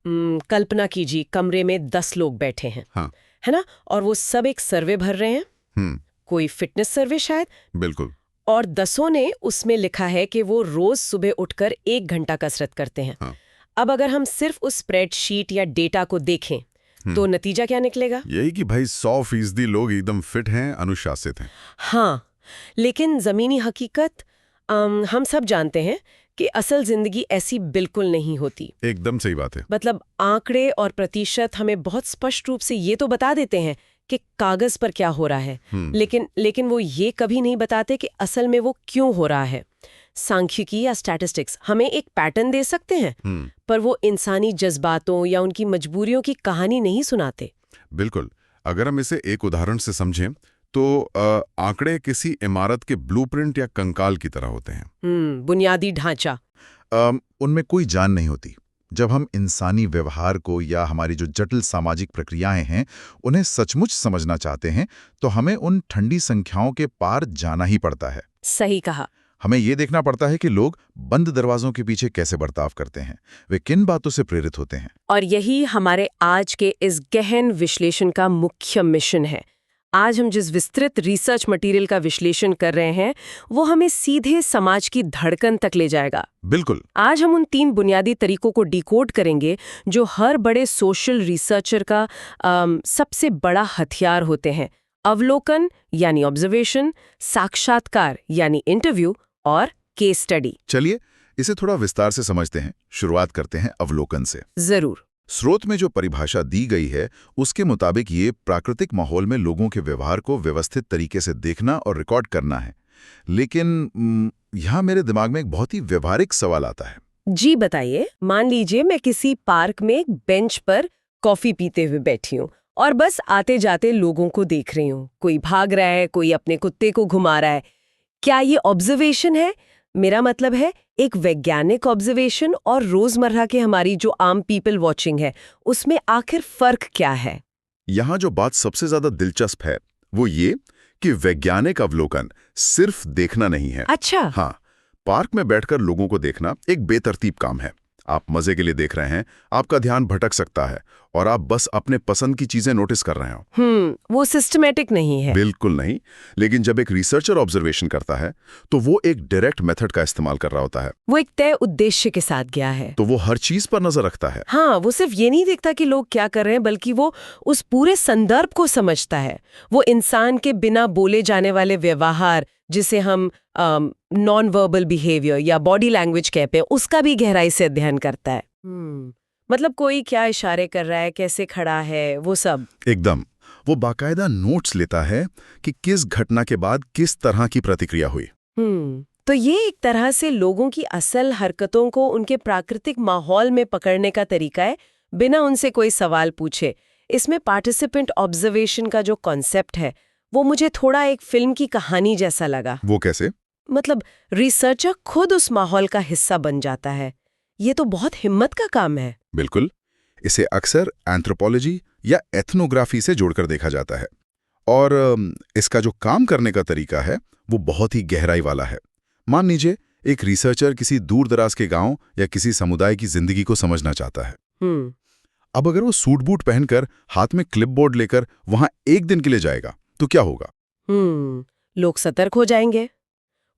कल्पना कीजिए कमरे में 10 लोग बैठे हैं। हाँ। है ना? और वो सब एक सर्वे भर रहे हैं। कोई फिटनेस सर्वे शायद। बिल्कुल। और 10 ने उसमें लिखा है कि वो रोज सुबह उठकर 1 घंटा कसरत करते हैं। हाँ। अब अगर हम सिर्फ उस स्प्रेडशीट या डेटा को देखें तो नतीजा क्या निकलेगा? यही कि भाई 100% लोग एकदम फिट हैं, अनुशासित हैं। हाँ, लेकिन जमीनी हकीकत हम सब जानते हैं कि असल जिंदगी ऐसी बिल्कुल नहीं होती। एकदम सही बात है। मतलब आंकड़े और प्रतिशत हमें बहुत स्पष्ट रूप से ये तो बता देते हैं कि कागज पर क्या हो रहा है, लेकिन वो ये कभी नहीं बताते कि असल में वो क्यों हो रहा है। सांख्यिकी या स्टैटिस्टिक्स हमें एक पैटर्न दे सकते हैं, पर वो इंसानी जज्बातों या उनकी मजबूरियों की कहानी नहीं सुनाते। बिल्कुल। अगर हम इसे एक उदाहरण से समझें तो आंकड़े किसी इमारत के ब्लूप्रिंट या कंकाल की तरह होते हैं। बुनियादी ढांचा। उनमें कोई जान नहीं होती। जब हम इंसानी व्यवहार को या हमारी जो जटिल सामाजिक प्रक्रियाएं हैं उन्हें सचमुच समझना चाहते हैं तो हमें उन ठंडी संख्याओं के पार जाना ही पड़ता है। सही कहा। हमें ये देखना पड़ता है कि लोग बंद दरवाजों के पीछे कैसे बर्ताव करते हैं, वे किन बातों से प्रेरित होते हैं। और यही हमारे आज के इस गहन विश्लेषण का मुख्य मिशन है। आज हम जिस विस्तृत रिसर्च मटेरियल का विश्लेषण कर रहे हैं वो हमें सीधे समाज की धड़कन तक ले जाएगा। बिल्कुल। आज हम उन 3 बुनियादी तरीकों को डिकोड करेंगे जो हर बड़े सोशल रिसर्चर का सबसे बड़ा हथियार होते हैं। अवलोकन यानी ऑब्जर्वेशन, साक्षात्कार यानी इंटरव्यू और केस स्टडी। चलिए इसे थोड़ा विस्तार से समझते हैं। शुरुआत करते हैं अवलोकन से। जरूर। स्रोत में जो परिभाषा दी गई है उसके मुताबिक ये प्राकृतिक माहौल में लोगों के व्यवहार को व्यवस्थित तरीके से देखना और रिकॉर्ड करना है। लेकिन यहाँ मेरे दिमाग में एक बहुत ही व्यवहारिक सवाल आता है। जी बताइए। मान लीजिए मैं किसी पार्क में एक बेंच पर कॉफी पीते हुए बैठी हूँ और बस आते जाते लोगों को देख रही हूँ। कोई भाग रहा है, कोई अपने कुत्ते को घुमा रहा है। क्या ये ऑब्जर्वेशन है? मेरा मतलब है एक वैज्ञानिक ऑब्जर्वेशन और रोजमर्रा के हमारी जो आम पीपल वॉचिंग है उसमें आखिर फर्क क्या है? यहाँ जो बात सबसे ज्यादा दिलचस्प है वो ये कि वैज्ञानिक अवलोकन सिर्फ देखना नहीं है। अच्छा। हाँ, पार्क में बैठकर लोगों को देखना एक बेतरतीब काम है। आप मजे के लिए देख रहे हैं, आपका ध्यान भटक सकता है और आप बस अपने पसंद की चीजें नोटिस कर रहे हो। वो सिस्टमैटिक नहीं है। बिल्कुल नहीं। लेकिन जब एक रिसर्चर ऑब्जर्वेशन करता है तो वो एक डायरेक्ट मेथड का इस्तेमाल कर रहा होता है। वो एक तय उद्देश्य के साथ गया है तो वो हर चीज पर नजर रखता है। हाँ, वो सिर्फ ये नहीं देखता कि लोग क्या कर रहे हैं, बल्कि वो उस पूरे संदर्भ को समझता है। वो इंसान के बिना बोले जाने वाले व्यवहार, जिसे हम नॉन वर्बल बिहेवियर या बॉडी लैंग्वेज कहते हैं, उसका भी गहराई से अध्ययन करता है। मतलब कोई क्या इशारे कर रहा है, कैसे खड़ा है, वो सब। एकदम। वो बाकायदा नोट्स लेता है कि किस घटना के बाद किस तरह की प्रतिक्रिया हुई। तो ये एक तरह से लोगों की असल हरकतों को उनके प्राकृतिक माहौल में पकड़ने का तरीका है, बिना उनसे कोई सवाल पूछे। इसमें पार्टिसिपेंट ऑब्जर्वेशन का जो कॉन्सेप्ट है वो मुझे थोड़ा एक फिल्म की कहानी जैसा लगा। वो कैसे? मतलब रिसर्चर खुद उस माहौल का हिस्सा बन जाता है। ये तो बहुत हिम्मत का काम है। बिल्कुल। इसे अक्सर एंथ्रोपोलॉजी या एथनोग्राफी से जोड़कर देखा जाता है और इसका जो काम करने का तरीका है वो बहुत ही गहराई वाला है। मान लीजिए एक रिसर्चर किसी दूर दराज के गांव या किसी समुदाय की जिंदगी को समझना चाहता है। अब अगर वो सूट बूट पहनकर हाथ में क्लिपबोर्ड लेकर वहां एक दिन के लिए जाएगा तो क्या होगा? लोग सतर्क हो जाएंगे।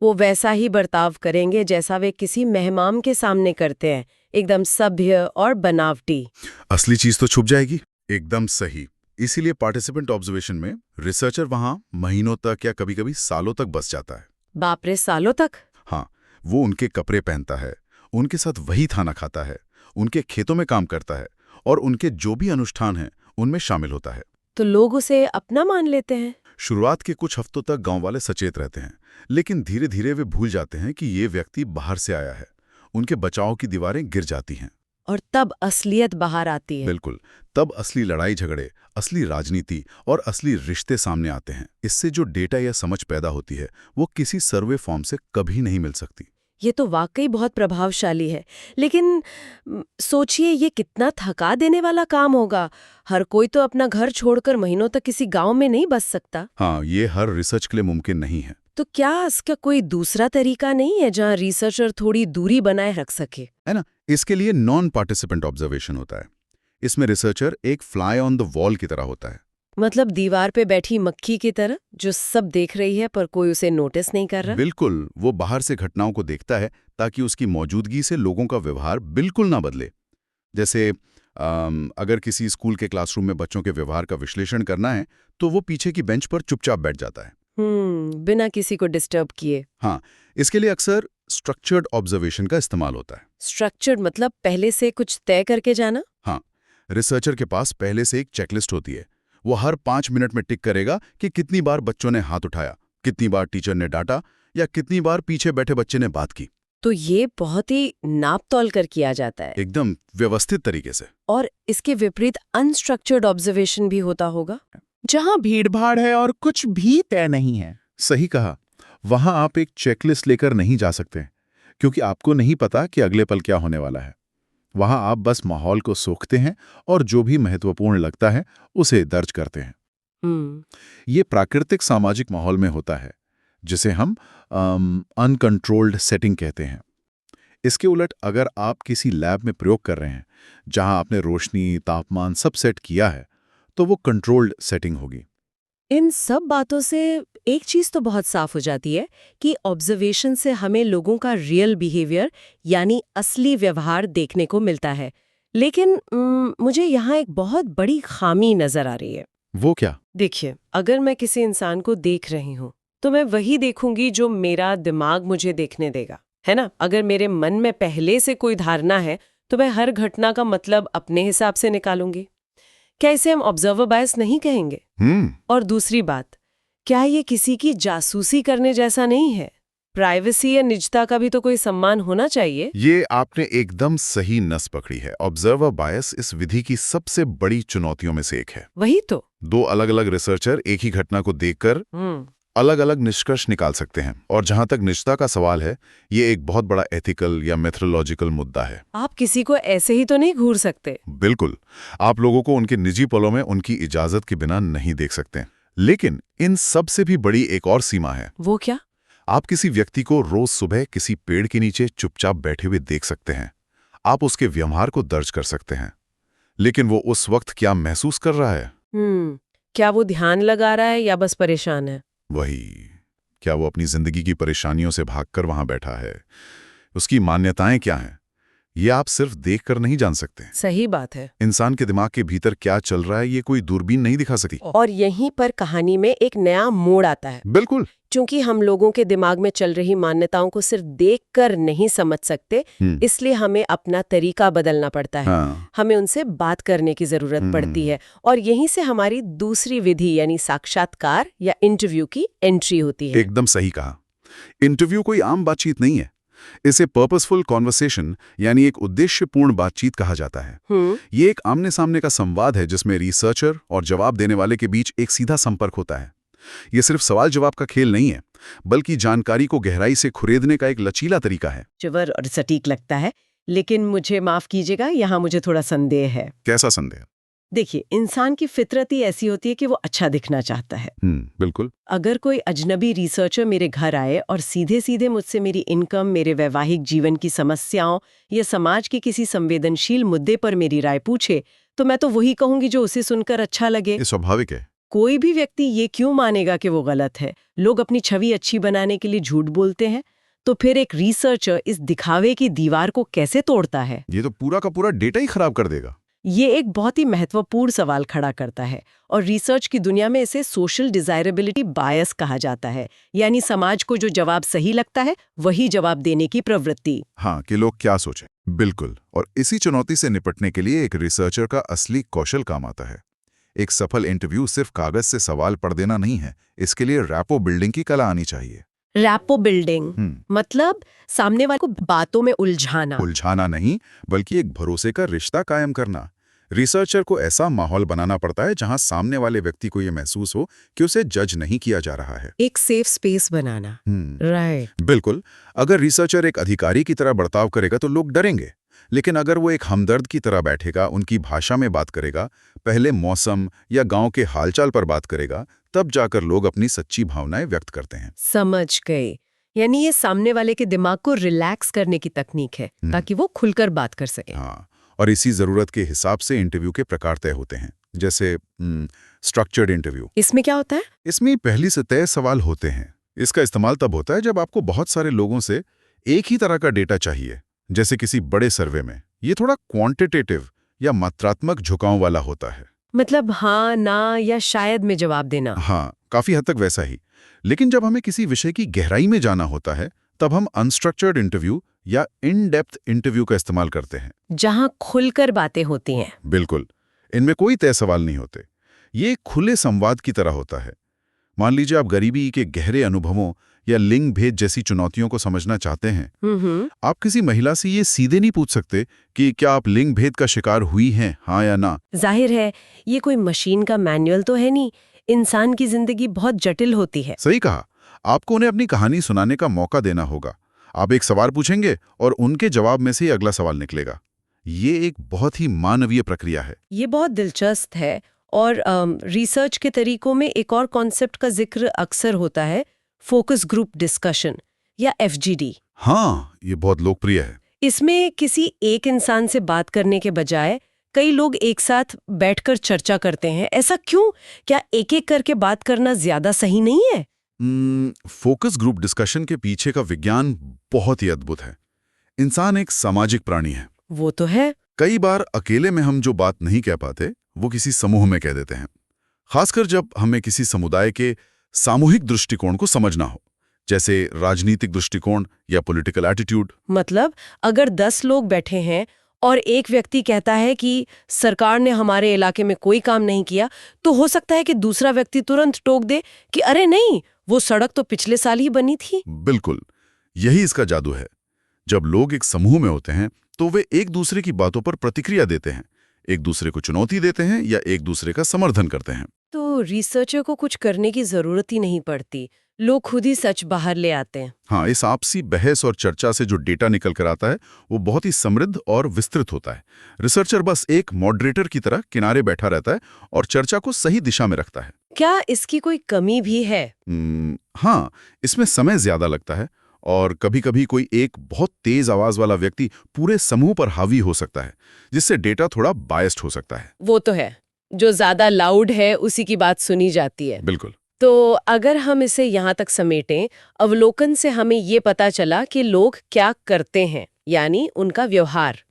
वो वैसा ही बर्ताव करेंगे जैसा वे किसी मेहमान के सामने करते हैं, एकदम सभ्य और बनावटी। असली चीज तो छुप जाएगी। एकदम सही। इसीलिए पार्टिसिपेंट ऑब्जर्वेशन में रिसर्चर वहां महीनों तक या कभी-कभी सालों तक बस जाता है। बाप रे, सालों तक? हाँ, वो उनके कपड़े पहनता है, उनके साथ वही खाना खाता है, उनके खेतों में काम करता है और उनके जो भी अनुष्ठान हैं उनमें शामिल होता है। तो लोग उसे अपना मान लेते हैं। शुरुआत के कुछ हफ्तों तक गांव वाले सचेत रहते हैं, लेकिन धीरे धीरे वे भूल जाते हैं कि ये व्यक्ति बाहर से आया है। उनके बचाव की दीवारें गिर जाती हैं और तब असलियत बाहर आती है। बिल्कुल। तब असली लड़ाई झगड़े, असली राजनीति और असली रिश्ते सामने आते हैं। इससे जो डेटा या समझ पैदा होती है वो किसी सर्वे फॉर्म से कभी नहीं मिल सकती। ये तो वाकई बहुत प्रभावशाली है, लेकिन सोचिए ये कितना थका देने वाला काम होगा। हर कोई तो अपना घर छोड़कर महीनों तक किसी गांव में नहीं बस सकता। हाँ, ये हर रिसर्च के लिए मुमकिन नहीं है। तो क्या इसका कोई दूसरा तरीका नहीं है जहां रिसर्चर थोड़ी दूरी बनाए रख सके? है ना? इसके लिए नॉन पार्टिसिपेंट ऑब्जर्वेशन होता है। इसमें रिसर्चर एक फ्लाई ऑन द वॉल की तरह होता है। मतलब दीवार पे बैठी मक्खी की तरह जो सब देख रही है पर कोई उसे नोटिस नहीं कर रहा? बिल्कुल, वो बाहर से घटनाओं को देखता है ताकि उसकी मौजूदगी से लोगों का व्यवहार बिल्कुल ना बदले। जैसे अगर किसी स्कूल के क्लासरूम में बच्चों के व्यवहार का विश्लेषण करना है तो वो पीछे की बेंच पर चुपचाप बैठ जाता है। बिना किसी को डिस्टर्ब किए। हाँ, इसके लिए अक्सर स्ट्रक्चर्ड ऑब्जर्वेशन का इस्तेमाल होता है। स्ट्रक्चर्ड मतलब पहले से कुछ तय करके जाना? हाँ, रिसर्चर के पास पहले से एक चेकलिस्ट होती है। वो हर 5 मिनट में टिक करेगा कि कितनी बार बच्चों ने हाथ उठाया, कितनी बार टीचर ने डांटा या कितनी बार पीछे बैठे बच्चे ने बात की। तो ये बहुत ही नाप तौल कर किया जाता है। एकदम व्यवस्थित तरीके से। और इसके विपरीत अनस्ट्रक्चर्ड ऑब्जर्वेशन भी होता होगा, जहां भीड़-भाड़ है और कुछ भी तय नहीं है। सही कहा। वहां आप एक चेकलिस्ट लेकर नहीं जा सकते, क्योंकि आपको नहीं पता कि अगले पल क्या होने वाला है। वहां आप बस माहौल को सोखते हैं और जो भी महत्वपूर्ण लगता है उसे दर्ज करते हैं। ये प्राकृतिक सामाजिक माहौल में होता है, जिसे हम अनकंट्रोल्ड सेटिंग कहते हैं। इसके उलट अगर आप किसी लैब में प्रयोग कर रहे हैं, जहां आपने रोशनी, तापमान सब सेट किया है, तो वो कंट्रोल्ड सेटिंग होगी। इन सब बातों से एक चीज तो बहुत साफ हो जाती है कि ऑब्जर्वेशन से हमें लोगों का रियल बिहेवियर यानी असली व्यवहार देखने को मिलता है। लेकिन मुझे यहाँ एक बहुत बड़ी खामी नजर आ रही है। वो क्या? देखिए, अगर मैं किसी इंसान को देख रही हूँ तो मैं वही देखूंगी जो मेरा दिमाग मुझे देखने देगा, है ना? अगर मेरे मन में पहले से कोई धारणा है तो मैं हर घटना का मतलब अपने हिसाब से निकालूंगी। क्या इसे हम ऑब्जर्वर बायस नहीं कहेंगे? और दूसरी बात, क्या ये किसी की जासूसी करने जैसा नहीं है? प्राइवेसी या निजता का भी तो कोई सम्मान होना चाहिए। ये आपने एकदम सही नस पकड़ी है। ऑब्जर्वर बायस इस विधि की सबसे बड़ी चुनौतियों में से एक है। वही तो। 2 अलग-अलग रिसर्चर एक ही घटना को देखकर अलग-अलग निष्कर्ष निकाल सकते हैं। और जहां तक निजता का सवाल है, ये एक बहुत बड़ा एथिकल या मेथोडोलॉजिकल मुद्दा है। आप किसी को ऐसे ही तो नहीं घूर सकते। बिल्कुल, आप लोगों को उनके निजी पलों में उनकी इजाजत के बिना नहीं देख सकते। लेकिन इन सब से भी बड़ी एक और सीमा है। वो क्या? आप किसी व्यक्ति को रोज सुबह किसी पेड़ के नीचे चुपचाप बैठे हुए देख सकते हैं। आप उसके व्यवहार को दर्ज कर सकते हैं, लेकिन वो उस वक्त क्या महसूस कर रहा है? क्या वो ध्यान लगा रहा है या बस परेशान है? वही, क्या वो अपनी जिंदगी की परेशानियों से भागकर वहां बैठा है? उसकी मान्यताएं क्या हैं? ये आप सिर्फ देखकर नहीं जान सकते। सही बात है। इंसान के दिमाग के भीतर क्या चल रहा है, ये कोई दूरबीन नहीं दिखा सकती। और यहीं पर कहानी में एक नया मोड़ आता है। बिल्कुल। क्योंकि हम लोगों के दिमाग में चल रही मान्यताओं को सिर्फ देखकर नहीं समझ सकते, इसलिए हमें अपना तरीका बदलना पड़ता है। हमें उनसे बात करने की जरूरत पड़ती है। और यहीं से हमारी दूसरी विधि यानी साक्षात्कार या इंटरव्यू की एंट्री होती है। एकदम सही कहा। इंटरव्यू कोई आम बातचीत नहीं है। इसे पर्पसफुल कॉन्वर्सेशन यानी एक उद्देश्यपूर्ण बातचीत कहा जाता है। ये एक आमने सामने का संवाद है जिसमें रिसर्चर और जवाब देने वाले के बीच एक सीधा संपर्क होता है। ये सिर्फ सवाल जवाब का खेल नहीं है, बल्कि जानकारी को गहराई से खुरेदने का एक लचीला तरीका है। चुवर और सटीक लगता है, लेकिन मुझे माफ कीजिएगा, यहाँ मुझे थोड़ा संदेह है। कैसा संदेह? देखिए, इंसान की फितरत ही ऐसी होती है कि वो अच्छा दिखना चाहता है। बिल्कुल। अगर कोई अजनबी रिसर्चर मेरे घर आए और सीधे सीधे मुझसे मेरी इनकम, मेरे वैवाहिक जीवन की समस्याओं या समाज के किसी संवेदनशील मुद्दे पर मेरी राय पूछे, तो मैं तो वही कहूंगी जो उसे सुनकर अच्छा लगे। ये स्वाभाविक है। कोई भी व्यक्ति ये क्यों मानेगा कि वो गलत है? लोग अपनी छवि अच्छी बनाने के लिए झूठ बोलते हैं, तो फिर एक रिसर्चर इस दिखावे की दीवार को कैसे तोड़ता है? ये तो पूरा का पूरा डेटा ही खराब कर देगा। ये एक बहुत ही महत्वपूर्ण सवाल खड़ा करता है और रिसर्च की दुनिया में इसे सोशल डिजायरेबिलिटी बायस कहा जाता है, यानी समाज को जो जवाब सही लगता है वही जवाब देने की प्रवृत्ति। हाँ, कि लोग क्या सोचें। बिल्कुल। और इसी चुनौती से निपटने के लिए एक रिसर्चर का असली कौशल काम आता है। एक सफल इंटरव्यू सिर्फ कागज से सवाल पढ़ देना नहीं है, इसके लिए रैपो बिल्डिंग की कला आनी चाहिए। रैपो बिल्डिंग मतलब सामने वाले को बातों में उलझाना नहीं, बल्कि एक भरोसे का रिश्ता कायम करना। रिसर्चर को ऐसा माहौल बनाना पड़ता है जहां सामने वाले व्यक्ति को यह महसूस हो कि उसे जज नहीं किया जा रहा है। एक सेफ स्पेस बनाना। राइट। बिल्कुल। अगर रिसर्चर एक अधिकारी की तरह बर्ताव करेगा तो लोग डरेंगे, लेकिन अगर वो एक हमदर्द की तरह बैठेगा, उनकी भाषा में बात करेगा, पहले मौसम या गांव के हालचाल पर बात करेगा, तब जाकर लोग अपनी सच्ची भावनाएं व्यक्त करते हैं। समझ गए। यानी ये सामने वाले के दिमाग को रिलैक्स करने की तकनीक है ताकि वो खुलकर बात कर सके। हाँ, और इसी जरूरत के हिसाब से इंटरव्यू के प्रकार तय होते हैं। जैसे स्ट्रक्चर्ड इंटरव्यू। इसमें क्या होता है? इसमें पहली से तय सवाल होते हैं। इसका इस्तेमाल तब होता है जब आपको बहुत सारे लोगों से एक ही तरह का डेटा चाहिए, जैसे किसी बड़े सर्वे में। ये थोड़ा क्वांटिटेटिव या मात्रात्मक झुकाव वाला होता है। मतलब हाँ, ना या शायद में जवाब देना। हाँ, काफी हद तक वैसा ही। लेकिन जब हमें किसी विषय की गहराई में जाना होता है, तब हम अनस्ट्रक्चर्ड इंटरव्यू या इन डेप्थ इंटरव्यू का इस्तेमाल करते हैं, जहां खुलकर बातें होती हैं। बिल्कुल। इनमें कोई तय सवाल नहीं होते। ये एक खुले संवाद की तरह होता है। मान लीजिए आप गरीबी के गहरे अनुभवों या लिंग भेद जैसी चुनौतियों को समझना चाहते हैं। आप किसी महिला से ये सीधे नहीं पूछ सकते कि क्या आप लिंग भेद का शिकार हुई हैं, हाँ या ना। जाहिर है, ये कोई मशीन का मैनुअल तो है नहीं। इंसान की जिंदगी बहुत जटिल होती है। सही कहा। आपको उन्हें अपनी कहानी सुनाने का मौका देना होगा। आप एक सवाल पूछेंगे और उनके जवाब में से ही अगला सवाल निकलेगा। ये एक बहुत ही मानवीय प्रक्रिया है। ये बहुत दिलचस्प है। और रिसर्च के तरीकों में एक और कॉन्सेप्ट का जिक्र अक्सर होता है, फोकस ग्रुप डिस्कशन या FGD। हाँ, ये बहुत लोकप्रिय है। इसमें किसी एक इंसान से बात करने के बजाय कई लोग एक साथ बैठकर चर्चा करते हैं। ऐसा क्यों? क्या एक-एक करके बात करना ज्यादा सही नहीं है? फोकस ग्रुप डिस्कशन के पीछे का विज्ञान बहुत ही अद्भुत है। इंसान एक सामाजिक प्राणी है। वो तो है। कई बार अकेले में हम जो बात नहीं कह पाते, वो किसी समूह में कह देते हैं। खासकर जब हमें किसी समुदाय के सामूहिक दृष्टिकोण को समझना हो, जैसे राजनीतिक दृष्टिकोण या पॉलिटिकल एटीट्यूड। मतलब अगर 10 लोग बैठे हैं और एक व्यक्ति कहता है कि सरकार ने हमारे इलाके में कोई काम नहीं किया, तो हो सकता है कि दूसरा व्यक्ति तुरंत टोक दे कि अरे नहीं, वो सड़क तो पिछले साल ही बनी थी। बिल्कुल, यही इसका जादू है। जब लोग एक समूह में होते हैं तो वे एक दूसरे की बातों पर प्रतिक्रिया देते हैं, एक दूसरे को चुनौती देते हैं या एक दूसरे का समर्थन करते हैं। तो रिसर्चर को कुछ करने की जरूरत ही नहीं पड़ती, लोग खुद ही सच बाहर ले आते हैं। हाँ, इस आपसी बहस और चर्चा से जो डेटा निकल कर आता है वो बहुत ही समृद्ध और विस्तृत होता है। रिसर्चर बस एक मॉडरेटर की तरह किनारे बैठा रहता है और चर्चा को सही दिशा में रखता है। क्या इसकी कोई कमी भी है? हाँ, इसमें समय ज्यादा लगता है और कभी-कभी कोई एक बहुत तेज आवाज वाला व्यक्ति पूरे समूह पर हावी हो सकता है, जिससे डेटा थोड़ा बायस्ड हो सकता है। वो तो है, जो ज्यादा लाउड है उसी की बात सुनी जाती है। बिल्कुल। तो अगर हम इसे यहाँ तक समेटें, अवलोकन से हमें ये पता चला कि लोग क्या करते हैं, यानी उनका व्यवहार।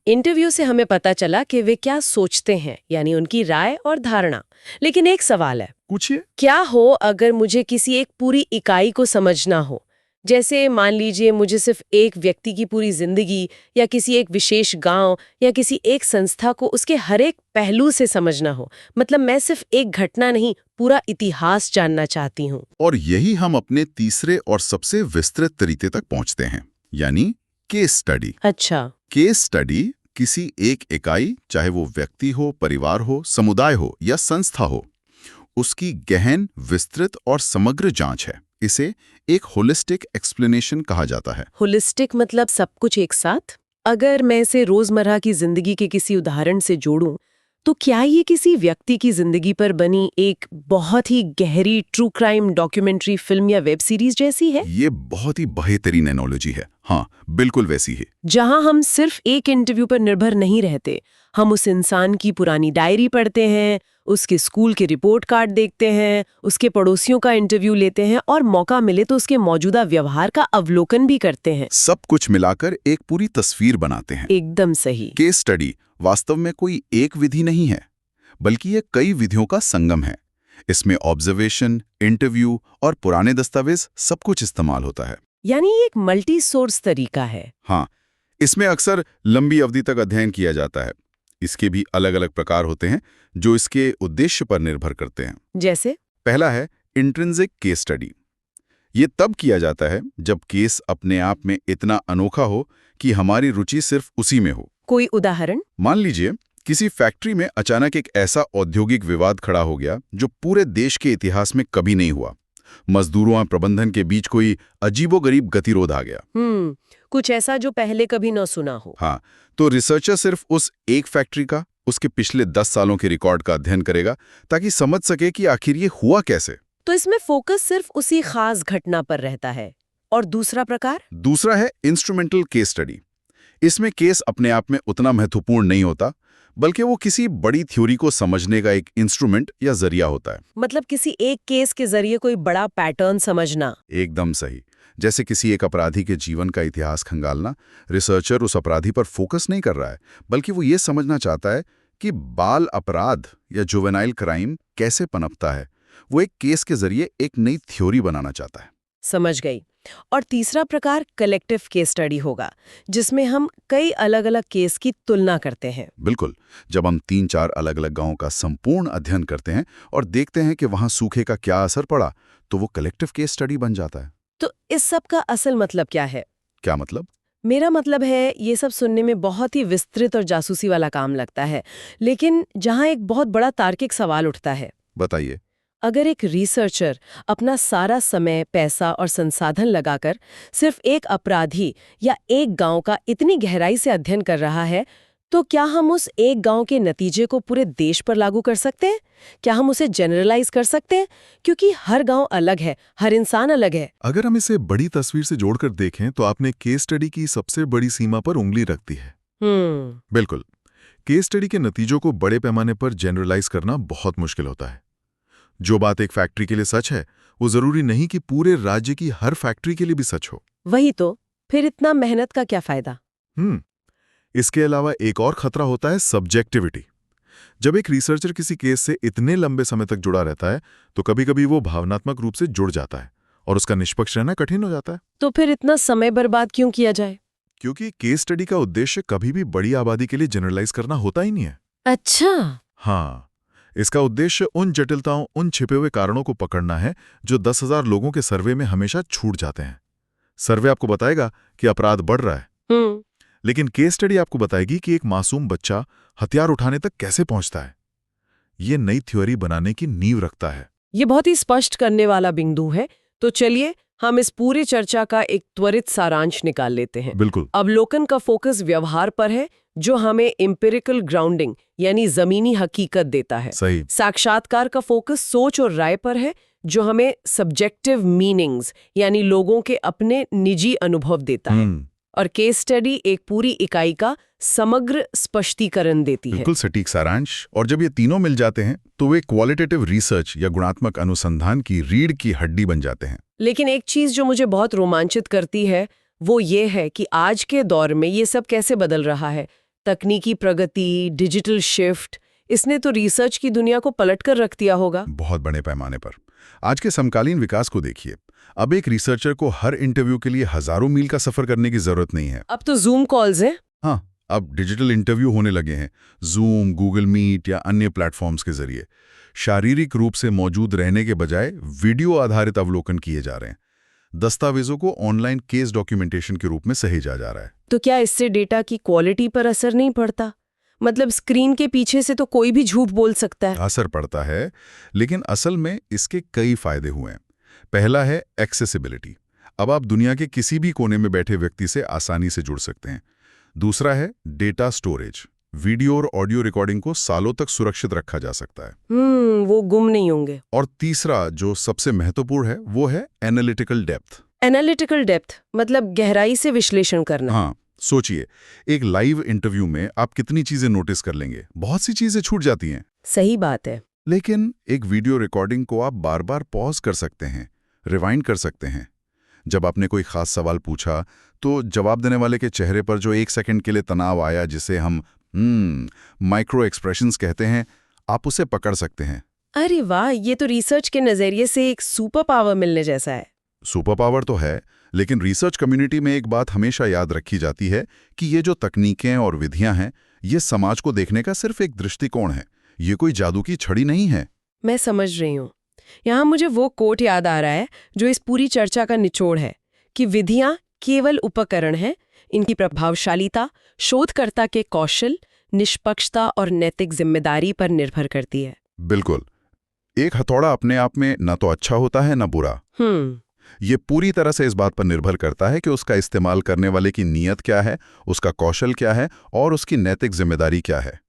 इंटरव्यू से हमें पता चला कि वे क्या सोचते हैं, यानी उनकी राय और धारणा। लेकिन एक सवाल है, पूछिए। क्या हो अगर मुझे किसी एक पूरी इकाई को समझना हो? जैसे मान लीजिए मुझे सिर्फ एक व्यक्ति की पूरी जिंदगी या किसी एक विशेष गांव या किसी एक संस्था को उसके हर एक पहलू से समझना हो। मतलब मैं सिर्फ एक घटना नहीं, पूरा इतिहास जानना चाहती हूँ। और यही हम अपने तीसरे और सबसे विस्तृत तरीके तक पहुंचते हैं, यानी केस स्टडी। अच्छा। केस स्टडी किसी एक इकाई, चाहे वो व्यक्ति हो, परिवार हो, समुदाय हो या संस्था हो, उसकी गहन, विस्तृत और समग्र जांच है। इसे एक होलिस्टिक एक्सप्लेनेशन कहा जाता है। होलिस्टिक मतलब सब कुछ एक साथ? अगर मैं इसे रोजमर्रा की जिंदगी के किसी उदाहरण से जोड़ूं, तो क्या ये किसी व्यक्ति की जिंदगी पर बनी एक बहुत ही गहरी ट्रू क्राइम डॉक्यूमेंट्री फिल्म या वेब सीरीज जैसी है? ये बहुत ही बेहतरीन एनोलॉजी है। हाँ, बिल्कुल वैसी है। जहां हम सिर्फ एक इंटरव्यू पर निर्भर नहीं रहते, हम उस इंसान की पुरानी डायरी पढ़ते हैं, उसके स्कूल के रिपोर्ट कार्ड देखते हैं, उसके पड़ोसियों का इंटरव्यू लेते हैं और मौका मिले तो उसके मौजूदा व्यवहार का अवलोकन भी करते हैं। सब कुछ मिलाकर एक पूरी तस्वीर बनाते हैं। एकदम सही। केस स्टडी वास्तव में कोई एक विधि नहीं है, बल्कि ये कई विधियों का संगम है। इसमें ऑब्जर्वेशन, इंटरव्यू और पुराने दस्तावेज सब कुछ इस्तेमाल होता है। यानी ये एक मल्टी सोर्स तरीका है। हाँ, इसमें अक्सर लंबी अवधि तक अध्ययन किया जाता है। इसके भी अलग अलग प्रकार होते हैं जो इसके उद्देश्य पर निर्भर करते हैं। जैसे पहला है इंट्रिंसिक केस स्टडी। ये तब किया जाता है जब केस अपने आप में इतना अनोखा हो कि हमारी रुचि सिर्फ उसी में हो। कोई उदाहरण? मान लीजिए किसी फैक्ट्री में अचानक एक ऐसा औद्योगिक विवाद खड़ा हो गया जो पूरे देश के इतिहास में कभी नहीं हुआ। मजदूरों और प्रबंधन के बीच कोई अजीबोगरीब गतिरोध आ गया। कुछ ऐसा जो पहले कभी न सुना हो। हाँ, तो रिसर्चर सिर्फ उस एक फैक्ट्री का, उसके पिछले 10 सालों के रिकॉर्ड का अध्ययन करेगा ताकि समझ सके कि आखिर ये हुआ कैसे। तो इसमें फोकस सिर्फ उसी खास घटना पर रहता है। और दूसरा प्रकार? दूसरा है इंस्ट्रूमेंटल केस स्टडी। इसमें केस अपने आप में उतना महत्वपूर्ण नहीं होता, बल्कि वो किसी बड़ी थ्योरी को समझने का एक इंस्ट्रूमेंट या जरिया होता है। मतलब किसी एक केस के जरिए कोई बड़ा पैटर्न समझना। एकदम सही। जैसे किसी एक अपराधी के जीवन का इतिहास खंगालना। रिसर्चर उस अपराधी पर फोकस नहीं कर रहा है, बल्कि वो ये समझना चाहता है कि बाल अपराध या जुवेनाइल क्राइम कैसे पनपता है। वो एक केस के जरिए एक नई थ्योरी बनाना चाहता है। समझ गई। और तीसरा प्रकार कलेक्टिव केस स्टडी होगा, जिसमें हम कई अलग अलग केस की तुलना करते हैं। बिल्कुल। जब हम 3-4 अलग अलग गांवों का संपूर्ण अध्ययन करते हैं और देखते हैं कि वहां सूखे का क्या असर पड़ा, तो वो कलेक्टिव केस स्टडी बन जाता है। तो इस सब का असल मतलब क्या है? क्या मतलब? मेरा मतलब है, ये सब सुनने में बहुत ही विस्तृत और जासूसी वाला काम लगता है, लेकिन जहां एक बहुत बड़ा तार्किक सवाल उठता है। बताइए। अगर एक रिसर्चर अपना सारा समय, पैसा और संसाधन लगाकर सिर्फ एक अपराधी या एक गांव का इतनी गहराई से अध्ययन कर रहा है, तो क्या हम उस एक गांव के नतीजे को पूरे देश पर लागू कर सकते हैं? क्या हम उसे जनरलाइज कर सकते हैं? क्योंकि हर गांव अलग है, हर इंसान अलग है। अगर हम इसे बड़ी तस्वीर से जोड़कर देखें तो आपने केस स्टडी की सबसे बड़ी सीमा पर उंगली रख दी है। बिल्कुल। केस स्टडी के नतीजों को बड़े पैमाने पर जनरलाइज करना बहुत मुश्किल होता है। जो बात एक फैक्ट्री के लिए सच है, वो जरूरी नहीं कि पूरे राज्य की हर फैक्ट्री के लिए भी सच हो। वही तो। फिर इतना मेहनत का क्या फायदा? इसके अलावा एक और खतरा होता है सब्जेक्टिविटी। जब एक रिसर्चर किसी केस से इतने लंबे समय तक जुड़ा रहता है, तो कभी-कभी वो भावनात्मक रूप से जुड़ जाता है और उसका निष्पक्ष रहना कठिन हो जाता है। तो फिर इतना समय बर्बाद क्यों किया जाए? क्योंकि केस स्टडी का उद्देश्य कभी भी बड़ी आबादी के लिए जनरलाइज करना होता ही नहीं है। अच्छा। हाँ, इसका उद्देश्य उन जटिलताओं, उन छिपे हुए कारणों को पकड़ना है जो 10,000 लोगों के सर्वे में हमेशा छूट जाते हैं। सर्वे आपको बताएगा कि अपराध बढ़ रहा है, लेकिन केस स्टडी आपको बताएगी कि एक मासूम बच्चा हथियार उठाने तक कैसे पहुंचता है। ये नई थ्योरी बनाने की नींव रखता है। ये बहुत ही स्पष्ट करने वाला बिंदु है। तो चलिए हम इस पूरी चर्चा का एक त्वरित सारांश निकाल लेते हैं। बिल्कुल। अवलोकन का फोकस व्यवहार पर है, जो हमें एम्पिरिकल ग्राउंडिंग यानी जमीनी हकीकत देता है। सही। साक्षात्कार का फोकस सोच और राय पर है, जो हमें सब्जेक्टिव मीनिंग्स यानी लोगों के अपने निजी अनुभव देता है। और केस स्टडी एक पूरी इकाई का समग्र स्पष्टीकरण देती है। बिल्कुल सटीक सारांश। और जब ये तीनों मिल जाते हैं तो वे क्वालिटेटिव रिसर्च या गुणात्मक अनुसंधान की रीढ़ की हड्डी बन जाते हैं। लेकिन एक चीज जो मुझे बहुत रोमांचित करती है वो ये है कि आज के दौर में ये सब कैसे बदल रहा है। तकनीकी प्रगति, डिजिटल शिफ्ट, इसने तो रिसर्च की दुनिया को पलटकर रख दिया होगा। बहुत बड़े पैमाने पर। आज के समकालीन विकास को देखिए। अब एक रिसर्चर को हर इंटरव्यू के लिए हजारों मील का सफर करने की जरूरत नहीं है। अब तो जूम कॉल्स हैं। हाँ, अब डिजिटल इंटरव्यू होने लगे हैं, जूम, गूगल मीट या अन्य प्लेटफॉर्म्स के जरिए। शारीरिक रूप से मौजूद रहने के बजाय वीडियो आधारित अवलोकन किए जा रहे हैं। दस्तावेजों को ऑनलाइन केस डॉक्यूमेंटेशन के रूप में सहेजा जा रहा है। तो क्या इससे डेटा की क्वालिटी पर असर नहीं पड़ता? मतलब स्क्रीन के पीछे से तो कोई भी झूठ बोल सकता है। असर पड़ता है, लेकिन असल में इसके कई फायदे हुए हैं। पहला है एक्सेसिबिलिटी। अब आप दुनिया के किसी भी कोने में बैठे व्यक्ति से आसानी से जुड़ सकते हैं। दूसरा है डेटा स्टोरेज। वीडियो और ऑडियो रिकॉर्डिंग को सालों तक सुरक्षित रखा जा सकता है। वो गुम नहीं होंगे। और तीसरा जो सबसे महत्वपूर्ण है वो है एनालिटिकल डेप्थ। एनालिटिकल डेप्थ मतलब गहराई से विश्लेषण करना। हाँ, सोचिए, एक लाइव इंटरव्यू में आप कितनी चीजें नोटिस कर लेंगे, बहुत सी चीजें छूट जाती हैं। सही बात है। लेकिन एक वीडियो रिकॉर्डिंग को आप बार बार पॉज कर सकते हैं, रिवाइंड कर सकते हैं। जब आपने कोई खास सवाल पूछा तो जवाब देने वाले के चेहरे पर जो 1 सेकंड के लिए तनाव आया, जिसे हम माइक्रो एक्सप्रेशंस कहते हैं, आप उसे पकड़ सकते हैं। अरे वाह, ये तो रिसर्च के नजरिए से एक सुपर पावर मिलने जैसा है। सुपर पावर तो है, लेकिन रिसर्च कम्युनिटी में एक बात हमेशा याद रखी जाती है कि ये जो तकनीकें और विधियां हैं, ये समाज को देखने का सिर्फ एक दृष्टिकोण है। ये कोई जादू की छड़ी नहीं है। मैं समझ रही हूँ। यहाँ मुझे वो कोट याद आ रहा है जो इस पूरी चर्चा का निचोड़ है कि विधियां केवल उपकरण हैं, इनकी प्रभावशालीता शोधकर्ता के कौशल, निष्पक्षता और नैतिक जिम्मेदारी पर निर्भर करती है। बिल्कुल। एक हथौड़ा अपने आप में न तो अच्छा होता है न बुरा। ये पूरी तरह से इस बात पर निर्भर करता है कि उसका इस्तेमाल करने वाले की नीयत क्या है, उसका कौशल क्या है और उसकी नैतिक जिम्मेदारी क्या है।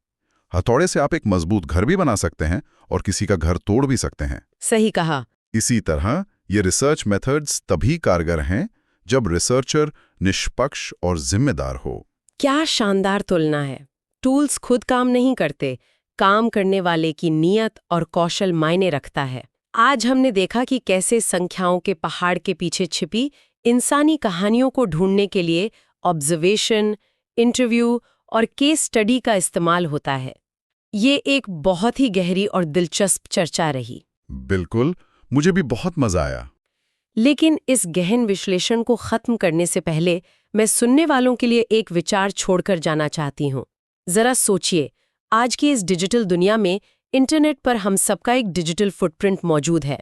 हथौड़े से आप एक मजबूत घर भी बना सकते हैं और किसी का घर तोड़ भी सकते हैं। सही कहा। इसी तरह ये रिसर्च मेथड्स तभी कारगर हैं जब रिसर्चर निष्पक्ष और जिम्मेदार हो। क्या शानदार तुलना है। टूल्स खुद काम नहीं करते, काम करने वाले की नीयत और कौशल मायने रखता है। आज हमने देखा कि कैसे संख्याओं के पहाड़ के पीछे छिपी इंसानी कहानियों को ढूंढने के लिए ऑब्जर्वेशन, इंटरव्यू और केस स्टडी का इस्तेमाल होता है। ये एक बहुत ही गहरी और दिलचस्प चर्चा रही। बिल्कुल, मुझे भी बहुत मजा आया। लेकिन इस गहन विश्लेषण को खत्म करने से पहले मैं सुनने वालों के लिए एक विचार छोड़कर जाना चाहती हूँ। जरा सोचिए, आज की इस डिजिटल दुनिया में इंटरनेट पर हम सबका एक डिजिटल फुटप्रिंट मौजूद है।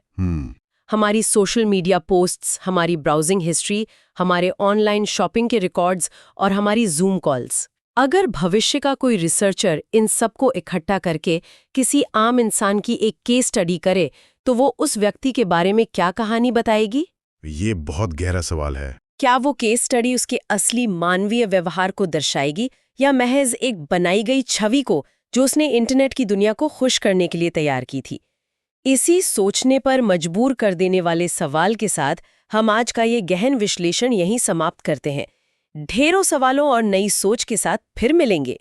हमारी सोशल मीडिया पोस्ट्स, हमारी ब्राउजिंग हिस्ट्री, हमारे ऑनलाइन शॉपिंग के रिकॉर्ड्स और हमारी जूम कॉल्स। अगर भविष्य का कोई रिसर्चर इन सबको इकट्ठा करके किसी आम इंसान की एक केस स्टडी करे, तो वो उस व्यक्ति के बारे में क्या कहानी बताएगी? ये बहुत गहरा सवाल है। क्या वो केस स्टडी उसके असली मानवीय व्यवहार को दर्शाएगी या महज एक बनाई गई छवि को जो उसने इंटरनेट की दुनिया को खुश करने के लिए तैयार की थी? इसी सोचने पर मजबूर कर देने वाले सवाल के साथ हम आज का ये गहन विश्लेषण यहीं समाप्त करते हैं। ढेरों सवालों और नई सोच के साथ फिर मिलेंगे।